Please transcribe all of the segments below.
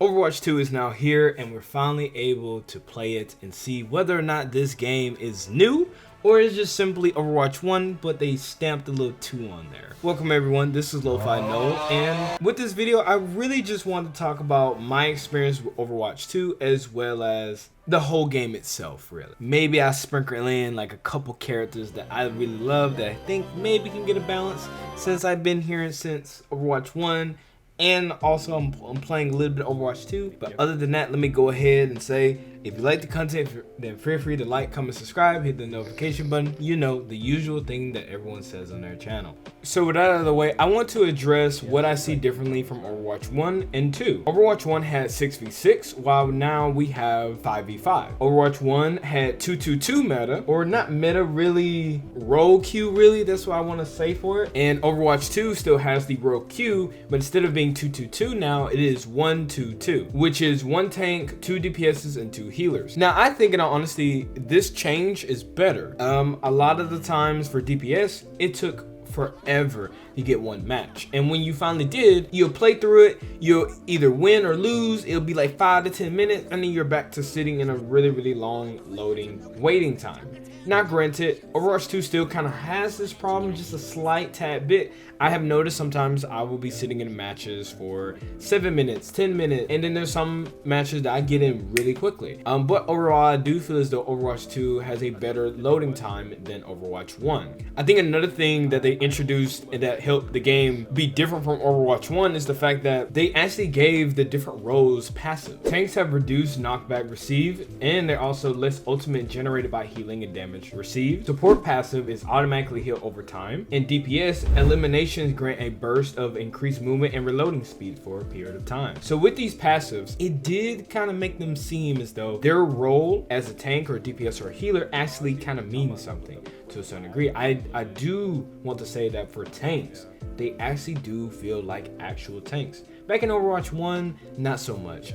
Overwatch 2 is now here and we're finally able to play it and see whether or not this game is new or is just simply Overwatch 1, but they stamped a little 2 on there. Welcome everyone, this is Lofi Nole, and with this video I really just want to talk about my experience with Overwatch 2 as well as the whole game itself, really. Maybe I sprinkle in like a couple characters that I really love that I think maybe can get a balance since I've been here since Overwatch 1. And also I'm playing a little bit of Overwatch 2. But other than that, let me go ahead and say, if you like the content, then feel free to like, comment, subscribe, hit the notification button. You know, the usual thing that everyone says on their channel. So with that out of the way, I want to address what I see differently from Overwatch 1 and 2. Overwatch 1 had 6v6, while now we have 5v5. Overwatch 1 had 2-2-2 meta, or not meta really, role queue really, that's what I want to say for it. And Overwatch 2 still has the role queue, but instead of being 2-2-2 now, it is 1-2-2, which is 1 tank, 2 DPSs, and 2 healers. Now, I think in all honesty, this change is better. A lot of the times for DPS, it took forever to get one match, and when you finally did, you'll play through it, you'll either win or lose, it'll be like 5 to 10 minutes, and then you're back to sitting in a really long loading waiting time. Now granted, Overwatch 2 still kind of has this problem, just a slight tad bit. I have noticed sometimes I will be sitting in matches for 7 minutes, 10 minutes, and then there's some matches that I get in really quickly. But overall, I do feel as though Overwatch 2 has a better loading time than Overwatch 1. I think another thing that they introduced and that helped the game be different from Overwatch 1 is the fact that they actually gave the different roles passive. Tanks have reduced knockback received, and they're also less ultimate generated by healing and damage received. Support passive is automatically heal over time, and DPS eliminations grant a burst of increased movement and reloading speed for a period of time. So with these passives, it did kind of make them seem as though their role as a tank or a DPS or a healer actually kind of means something to a certain degree. I do want to say that for tanks, they actually do feel like actual tanks. Back in Overwatch 1, not so much.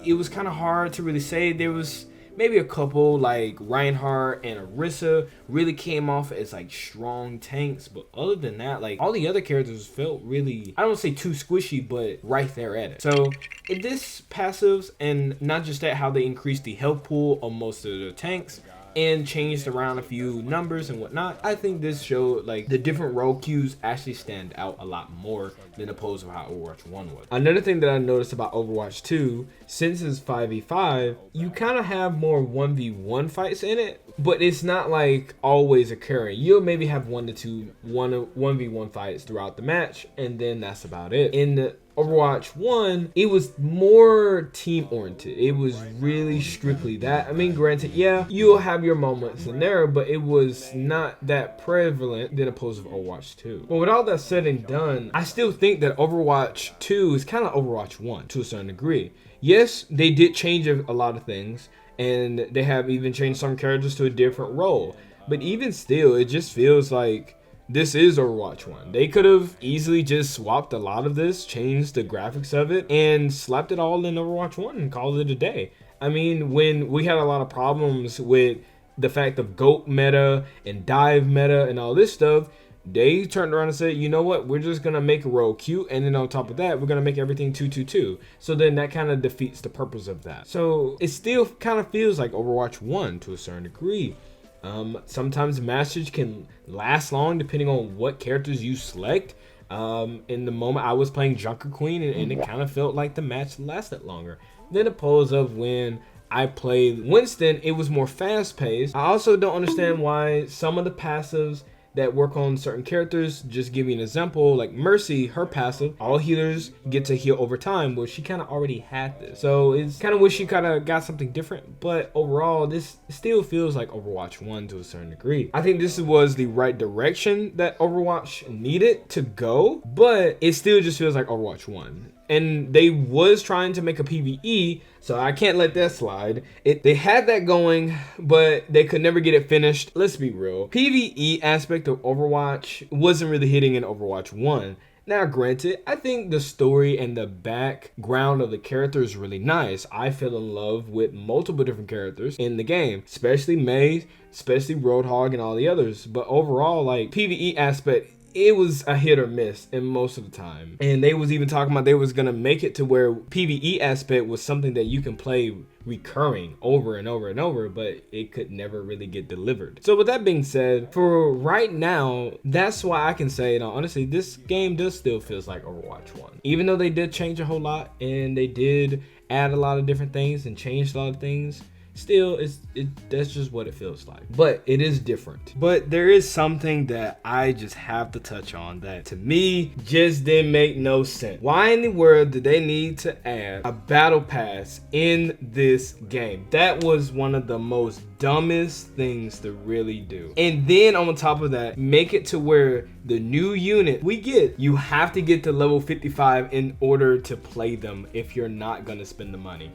It was kind of hard to really say. There was maybe a couple like Reinhardt and Orisa really came off as like strong tanks, but other than that, like all the other characters felt really, I don't want to say too squishy, but right there at it. So this passives, and not just that, how they increased the health pool of most of the tanks and changed around a few numbers and whatnot, I think this showed like the different role queues actually stand out a lot more than opposed to how Overwatch 1 was. Another thing that I noticed about Overwatch 2, since it's 5v5, you kind of have more 1v1 fights in it, but it's not like always occurring. You'll maybe have 1v1 fights throughout the match, and then that's about it. In the Overwatch 1, it was more team oriented. It was really strictly that. I mean, granted, yeah, you'll have your moments in there, but it was not that prevalent than opposed to Overwatch 2. But with all that said and done, I still think that Overwatch 2 is kind of Overwatch 1 to a certain degree. Yes, they did change a lot of things, and they have even changed some characters to a different role. But even still, it just feels like this is Overwatch 1. They could have easily just swapped a lot of this, changed the graphics of it, and slapped it all in Overwatch 1 and called it a day. I mean, when we had a lot of problems with the fact of GOAT meta and dive meta and all this stuff, they turned around and said, you know what, we're just going to make a role queue, and then on top of that, we're going to make everything 2-2-2. So then that kind of defeats the purpose of that. So it still kind of feels like Overwatch 1 to a certain degree. Sometimes Masters can last long depending on what characters you select. In the moment I was playing Junker Queen, and it kind of felt like the match lasted longer than opposed of when I played Winston. It was more fast paced. I also don't understand why some of the passives that work on certain characters, just give you an example, like Mercy, her passive, all healers get to heal over time. Well, she kind of already had this, so it's kind of wish she kind of got something different. But overall, this still feels like Overwatch 1 to a certain degree. I think this was the right direction that Overwatch needed to go, but it still just feels like Overwatch 1. And they was trying to make a PvE, so I can't let that slide. They had that going, but they could never get it finished. Let's be real. PvE aspect of Overwatch wasn't really hitting in Overwatch 1. Now, granted, I think the story and the background of the character is really nice. I fell in love with multiple different characters in the game, especially Mei, especially Roadhog and all the others. But overall, like, PvE aspect, it was a hit or miss in most of the time. And they was even talking about they was gonna make it to where PvE aspect was something that you can play recurring over and over and over, but it could never really get delivered. So with that being said, for right now, that's why I can say, you know, honestly, this game does still feels like Overwatch 1. Even though they did change a whole lot and they did add a lot of different things and changed a lot of things, still that's just what it feels like. But it is different. But there is something that I just have to touch on that to me just didn't make no sense. Why in the world did they need to add a battle pass in this game? That was one of the most dumbest things to really do. And then on top of that, make it to where the new unit you have to get to level 55 in order to play them if you're not gonna spend the money.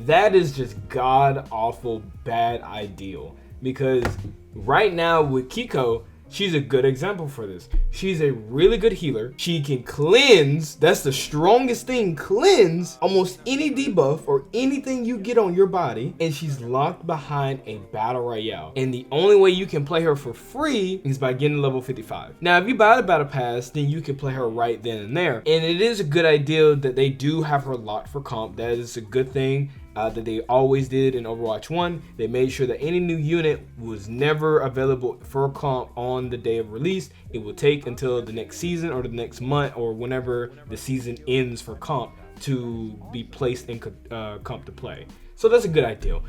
That is just god awful bad ideal, because right now with Kiko, she's a good example for this. She's a really good healer. She can cleanse. That's the strongest thing. Cleanse almost any debuff or anything you get on your body. And she's locked behind a battle royale. And the only way you can play her for free is by getting level 55. Now, if you buy the battle pass, then you can play her right then and there. And it is a good idea that they do have her locked for comp. That is a good thing. That they always did in Overwatch 1. They made sure that any new unit was never available for comp on the day of release. It will take until the next season or the next month or whenever the season ends for comp to be placed in comp to play. So that's a good idea.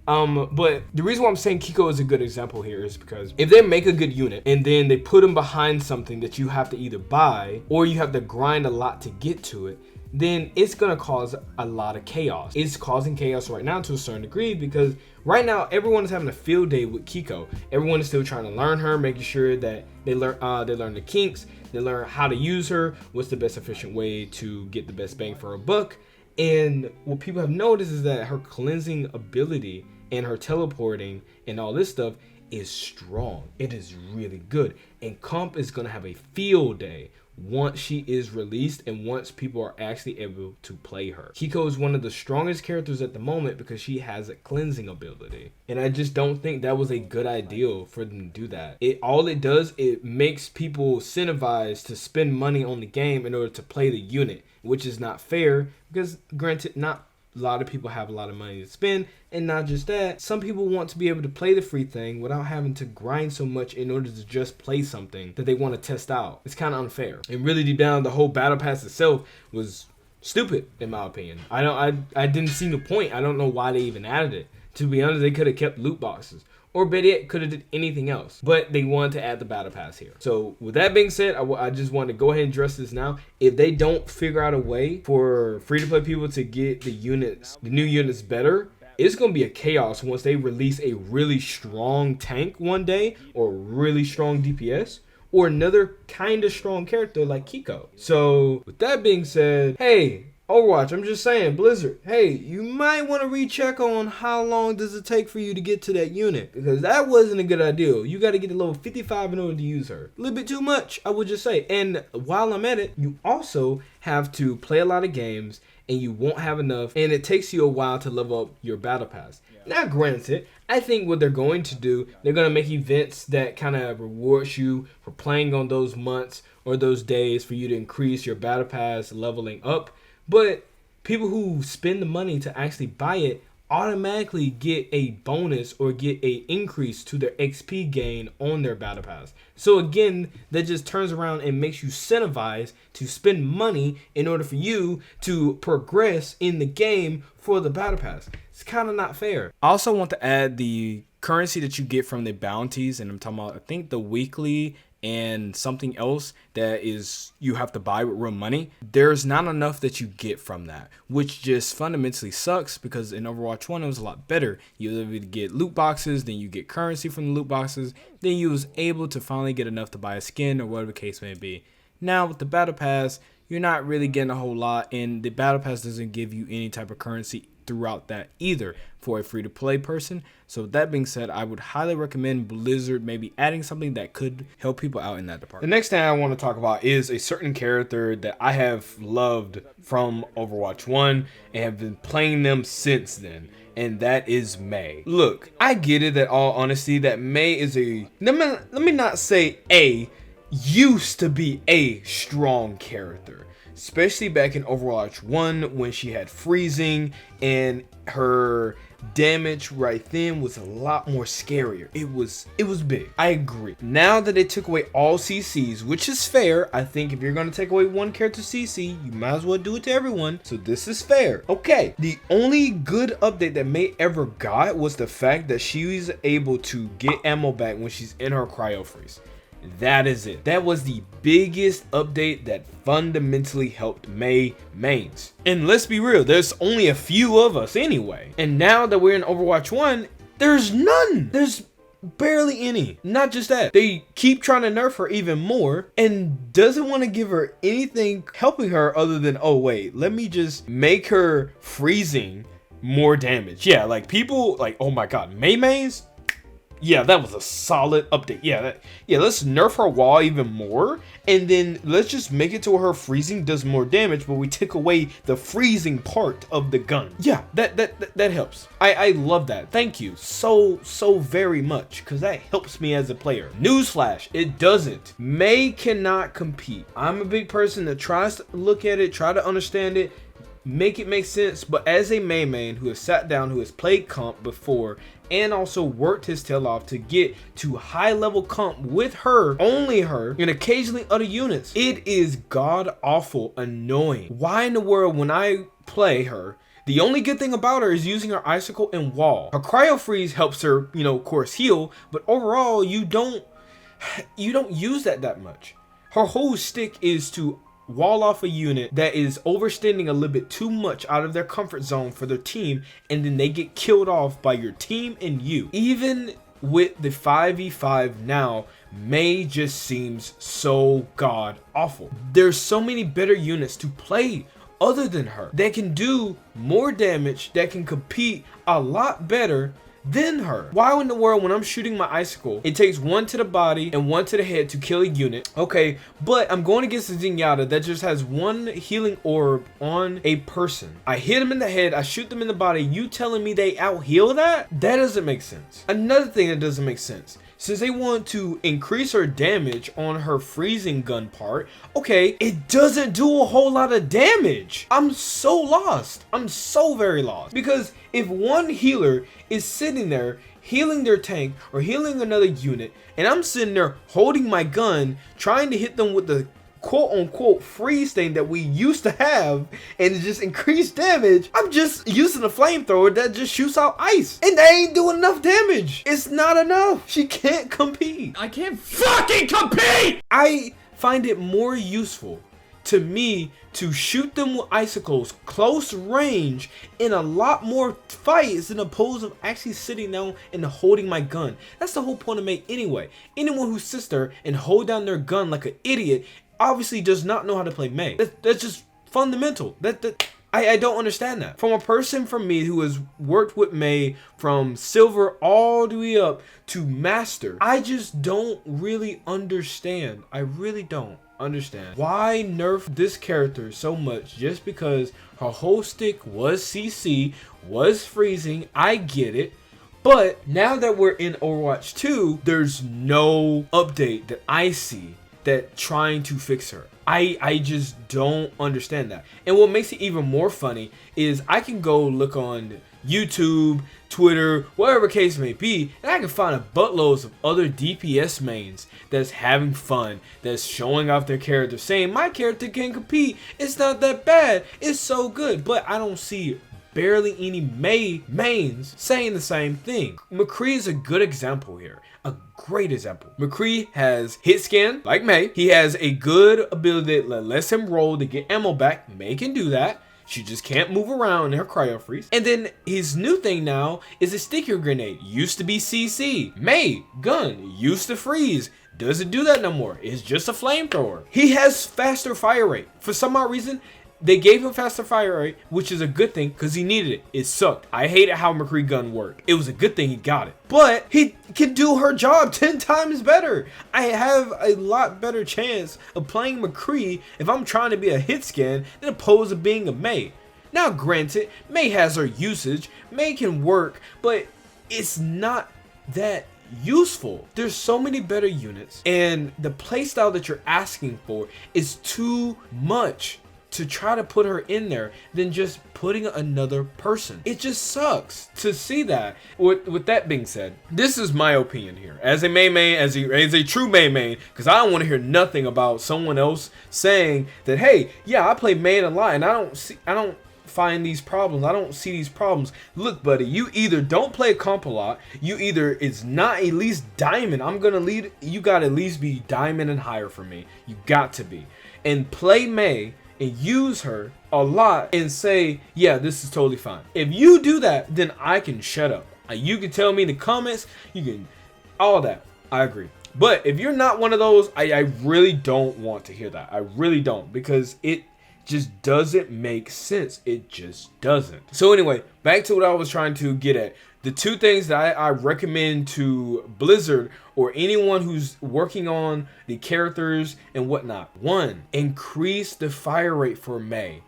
But the reason why I'm saying Kiko is a good example here is because if they make a good unit and then they put them behind something that you have to either buy or you have to grind a lot to get to it, then it's gonna cause a lot of chaos. It's causing chaos right now to a certain degree because right now everyone is having a field day with Kiko. Everyone is still trying to learn her, making sure that they learn the kinks, they learn how to use her, what's the best efficient way to get the best bang for a buck. And what people have noticed is that her cleansing ability and her teleporting and all this stuff is strong. It is really good. And comp is gonna have a field day once she is released and once people are actually able to play her. Kiko is one of the strongest characters at the moment because she has a cleansing ability. And I just don't think that was a good idea for them to do that. All it does, it makes people incentivized to spend money on the game in order to play the unit, which is not fair because granted, not a lot of people have a lot of money to spend, and not just that, some people want to be able to play the free thing without having to grind so much in order to just play something that they want to test out. It's kind of unfair. And really deep down, the whole battle pass itself was stupid in my opinion. I didn't see the point. I don't know why they even added it. To be honest, they could have kept loot boxes. Or better yet, could have did anything else. But they wanted to add the battle pass here. So with that being said, I just want to go ahead and address this now. If they don't figure out a way for free-to-play people to get the new units better, it's going to be a chaos once they release a really strong tank one day or really strong DPS or another kind of strong character like Kiko. So with that being said, hey, Overwatch, I'm just saying, Blizzard, hey, you might want to recheck on how long does it take for you to get to that unit, because that wasn't a good idea. You got to get to level 55 in order to use her. A little bit too much, I would just say. And while I'm at it, you also have to play a lot of games and you won't have enough, and it takes you a while to level up your battle pass. Now, granted, I think what they're going to do, they're going to make events that kind of rewards you for playing on those months or those days for you to increase your battle pass leveling up. But people who spend the money to actually buy it automatically get a bonus or get a increase to their XP gain on their battle pass. So again, that just turns around and makes you incentivized to spend money in order for you to progress in the game for the battle pass. It's kind of not fair. I also want to add the currency that you get from the bounties, and I'm talking about, I think, the weekly and something else that is you have to buy with real money. There's not enough that you get from that, which just fundamentally sucks, because in Overwatch 1 it was a lot better. You literally get loot boxes, then you get currency from the loot boxes, then you was able to finally get enough to buy a skin or whatever the case may be. Now with the battle pass, you're not really getting a whole lot, and the battle pass doesn't give you any type of currency throughout that either for a free-to-play person. So with that being said, I would highly recommend Blizzard maybe adding something that could help people out in that department. The next thing I want to talk about is a certain character that I have loved from Overwatch 1 and have been playing them since then, and that is Mei. Look, I get it that all honesty that Mei is let me not say used to be a strong character, especially back in Overwatch 1 when she had freezing, and her damage right then was a lot more scarier. It was big. I agree. Now that they took away all CCs, which is fair, I think if you're going to take away one character CC, you might as well do it to everyone. So this is fair. Okay, the only good update that Mei ever got was the fact that she was able to get ammo back when she's in her cryo freeze. That is it. That was the biggest update that fundamentally helped Mei mains. And let's be real, there's only a few of us anyway. And now that we're in Overwatch 1, there's none. There's barely any. Not just that, they keep trying to nerf her even more and doesn't want to give her anything helping her other than, oh wait, let me just make her freezing more damage. Yeah, like people like, oh my god, Mei mains? Yeah, that was a solid update. Yeah, let's nerf her wall even more, and then let's just make it to where her freezing does more damage, but we take away the freezing part of the gun. Yeah, that helps. I love that. Thank you so very much, because that helps me as a player. Newsflash, it doesn't. Mei cannot compete. I'm a big person that tries to look at it, try to understand it, make it make sense, but as a main who has sat down, who has played comp before, and also worked his tail off to get to high level comp with her, only her, and occasionally other units, it is god awful annoying. Why in the world when I play her, the only good thing about her is using her icicle and wall. Her cryo freeze helps her, you know, of course heal, but overall you don't use that much. Her whole stick is to wall off a unit that is overstanding a little bit too much out of their comfort zone for their team, and then they get killed off by your team and you. Even with the 5v5 now, Mei just seems so god awful. There's so many better units to play other than her that can do more damage, that can compete a lot better than her. Why in the world when I'm shooting my icicle, it takes one to the body and one to the head to kill a unit? Okay, but I'm going against the Zenyatta that just has one healing orb on a person. I hit him in the head, I shoot them in the body. You telling me they out heal that? That doesn't make sense. Another thing that doesn't make sense, since they want to increase her damage on her freezing gun part, okay, it doesn't do a whole lot of damage. I'm so lost. I'm so very lost. Because if one healer is sitting there healing their tank or healing another unit, and I'm sitting there holding my gun, trying to hit them with the quote-unquote freeze thing that we used to have, and it just increased damage, I'm just using a flamethrower that just shoots out ice, and they ain't doing enough damage. It's not enough. She can't compete. I can't fucking compete! I find it more useful to me to shoot them with icicles close range in a lot more fights than opposed to actually sitting down and holding my gun. That's the whole point of Mei anyway. Anyone who sits there and hold down their gun like an idiot obviously does not know how to play Mei. That's just fundamental. I don't understand that. From a person from me who has worked with Mei from silver all the way up to master, I just don't really understand. I really don't understand why nerf this character so much just because her whole stick was CC, was freezing. I get it. But now that we're in Overwatch 2, there's no update that I see that trying to fix her. I just don't understand that. And what makes it even more funny is I can go look on YouTube, Twitter, whatever case may be, and I can find a buttloads of other DPS mains that's having fun, that's showing off their character, saying my character can compete, it's not that bad, it's so good. But I don't see barely any Mei mains saying the same thing. McCree is a good example here. A great example. McCree has hit scan like Mei. He has a good ability that lets him roll to get ammo back. Mei can do that. She just can't move around in her cryo freeze. And then his new thing now is a sticker grenade. Used to be CC. Mei gun used to freeze. Doesn't do that no more. It's just a flamethrower. He has faster fire rate. For some odd reason, they gave him faster fire rate, which is a good thing because he needed it. It sucked. I hated how McCree gun worked. It was a good thing he got it. But he can do her job 10 times better. I have a lot better chance of playing McCree if I'm trying to be a hit scan than opposed to being a Mei. Now granted, Mei has her usage. Mei can work, but it's not that useful. There's so many better units, and the playstyle that you're asking for is too much to try to put her in there than just putting another person. It just sucks to see that. With that being said, this is my opinion here as a main, as a true main, because I don't want to hear nothing about someone else saying that, hey, yeah, I play main a lot and I don't find these problems. I don't see these problems. Look, buddy, you either don't play comp a lot, you either it's not at least diamond. I'm gonna lead. You gotta at least be diamond and higher for me. You got to be, and play Mei and use her a lot and say, yeah, this is totally fine. If you do that, then I can shut up. You can tell me in the comments. You can all that. I agree. But if you're not one of those, I really don't want to hear that. I really don't, because it just doesn't make sense. It just doesn't. So anyway, back to what I was trying to get at. The two things that I recommend to Blizzard or anyone who's working on the characters and whatnot. One, increase the fire rate for Mei.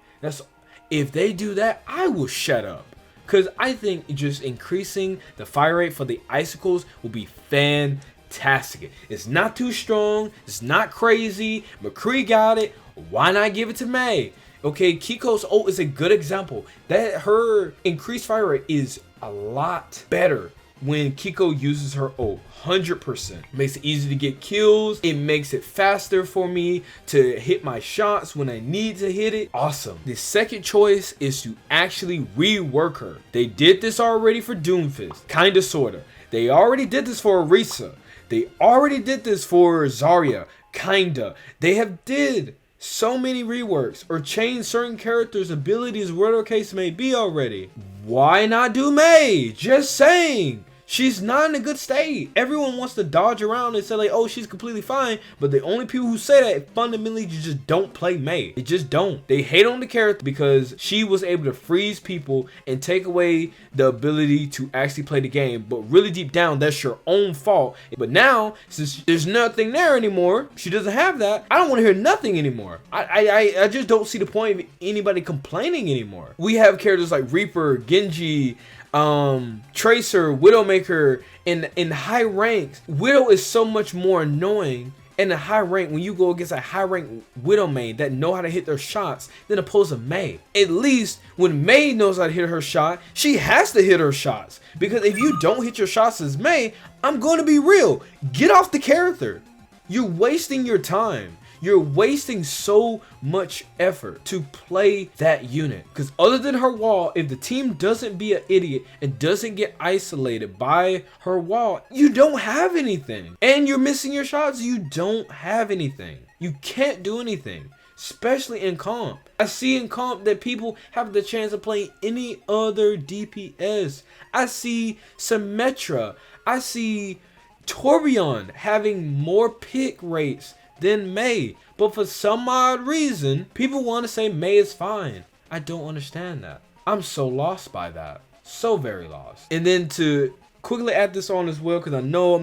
If they do that, I will shut up. Because I think just increasing the fire rate for the icicles will be fantastic. It's not too strong. It's not crazy. McCree got it. Why not give it to Mei? Okay, Kiko's ult is a good example. That her increased fire rate is a lot better when Kiko uses her ult. 100%. Makes it easy to get kills. It makes it faster for me to hit my shots when I need to hit it. Awesome. The second choice is to actually rework her. They did this already for Doomfist. Kinda, sorta. They already did this for Orisa. They already did this for Zarya. Kinda. They have did so many reworks or changed certain characters' abilities, whatever case may be already. Why not do Mei? Just saying. She's not in a good state. Everyone wants to dodge around and say like, oh, she's completely fine. But the only people who say that fundamentally just don't play Mei. They just don't. They hate on the character because she was able to freeze people and take away the ability to actually play the game. But really deep down, that's your own fault. But now, since there's nothing there anymore, she doesn't have that. I don't want to hear nothing anymore. I just don't see the point of anybody complaining anymore. We have characters like Reaper, Genji, Tracer, Widowmaker in high ranks. Widow is so much more annoying in a high rank when you go against a high rank Widow main that know how to hit their shots than opposed to Mei. At least when Mei knows how to hit her shot, she has to hit her shots, because if you don't hit your shots as Mei, I'm going to be real, get off the character. You're wasting your time. You're wasting so much effort to play that unit. Because other than her wall, if the team doesn't be an idiot and doesn't get isolated by her wall, you don't have anything. And you're missing your shots. You don't have anything. You can't do anything, especially in comp. I see in comp that people have the chance of playing any other DPS. I see Symmetra. I see Torbjorn having more pick rates than Mei, but for some odd reason, people want to say Mei is fine. I don't understand that. I'm so lost by that. So very lost. And then to quickly add this on as well, because I know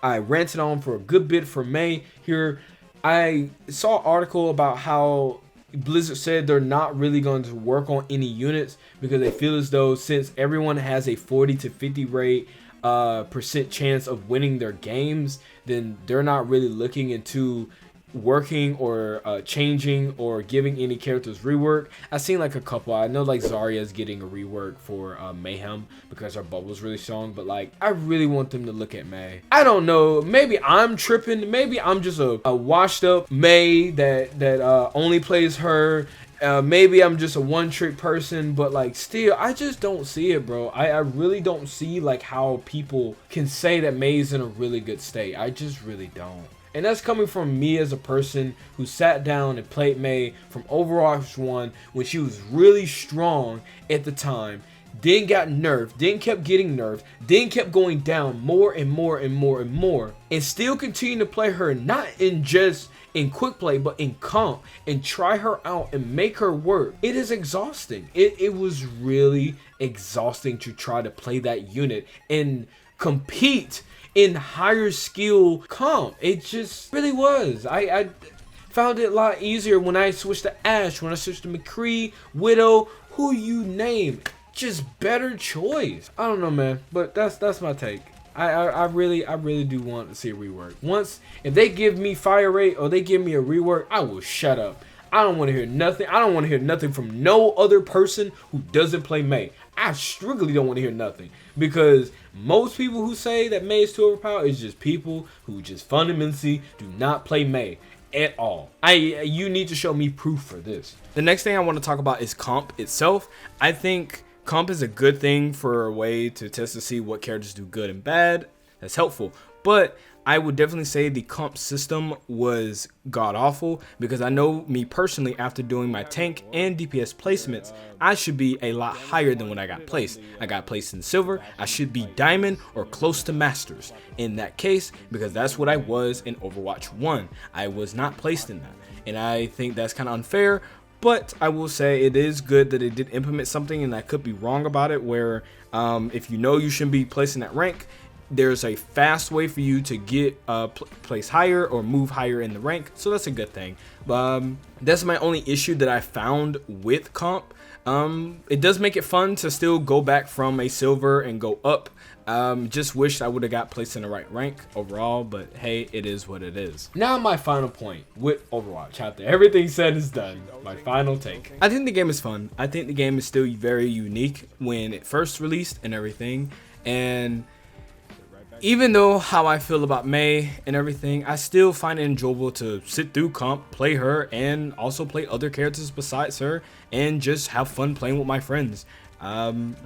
I ranted on for a good bit for Mei here. I saw an article about how Blizzard said they're not really going to work on any units because they feel as though since everyone has a 40 to 50 rate percent chance of winning their games, then they're not really looking into working or changing or giving any characters rework. I've seen like a couple. I know like Zarya's getting a rework for Mayhem because her bubble's really strong, but like I really want them to look at Mei. I don't know, maybe I'm tripping, maybe I'm just a washed up Mei that only plays her. Maybe I'm just a one-trick person, but like still, I just don't see it, bro. I really don't see like how people can say that Mei's in a really good state. I just really don't. And that's coming from me as a person who sat down and played Mei from Overwatch 1 when she was really strong at the time, then got nerfed, then kept getting nerfed, then kept going down more and more and more and more, and still continue to play her, not in just in quick play, but in comp, and try her out and make her work. It is exhausting. It was really exhausting to try to play that unit and compete in higher skill comp. It just really was. I found it a lot easier when I switched to Ashe, when I switched to McCree, Widow, who you name. Just better choice. I don't know, man, but that's my take. I really do want to see a rework. Once, if they give me fire rate or they give me a rework, I will shut up. I don't want to hear nothing. I don't want to hear nothing from no other person who doesn't play Mei. I strictly don't want to hear nothing, because most people who say that Mei is too overpowered is just people who just fundamentally do not play Mei at all. You need to show me proof for this. The next thing I want to talk about is comp itself. I think comp is a good thing for a way to test to see what characters do good and bad. That's helpful, but I would definitely say the comp system was god awful, because I know me personally, after doing my tank and DPS placements, I should be a lot higher than what I got placed. I got placed in silver. I should be diamond or close to masters in that case, because that's what I was in Overwatch 1. I was not placed in that, and I think that's kind of unfair. But I will say it is good that it did implement something, and I could be wrong about it, where if you know you shouldn't be placed in that rank, there's a fast way for you to get place higher or move higher in the rank. So that's a good thing. That's my only issue that I found with comp. It does make it fun to still go back from a silver and go up. Just wish I would have got placed in the right rank overall, but hey, it is what it is. Now my final point with Overwatch. After everything said is done, my final take. I think the game is fun. I think the game is still very unique when it first released and everything. And even though how I feel about Mei and everything, I still find it enjoyable to sit through comp, play her, and also play other characters besides her, and just have fun playing with my friends.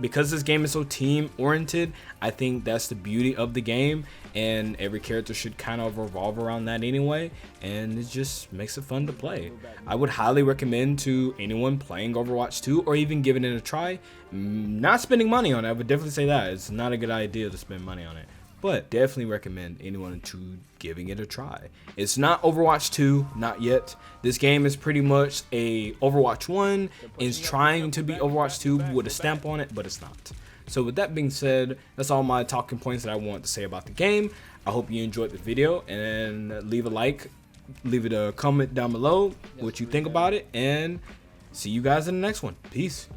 Because this game is so team oriented, I think that's the beauty of the game, and every character should kind of revolve around that anyway, and it just makes it fun to play. I would highly recommend to anyone playing Overwatch 2 or even giving it a try, not spending money on it. I would definitely say that it's not a good idea to spend money on it, but definitely recommend anyone to giving it a try. It's not Overwatch 2, not yet. This game is pretty much a Overwatch 1, is trying to be Overwatch 2 with a stamp on it, but it's not. So with that being said, that's all my talking points that I want to say about the game. I hope you enjoyed the video, and leave a like, leave it a comment down below what you think about it, and see you guys in the next one. Peace.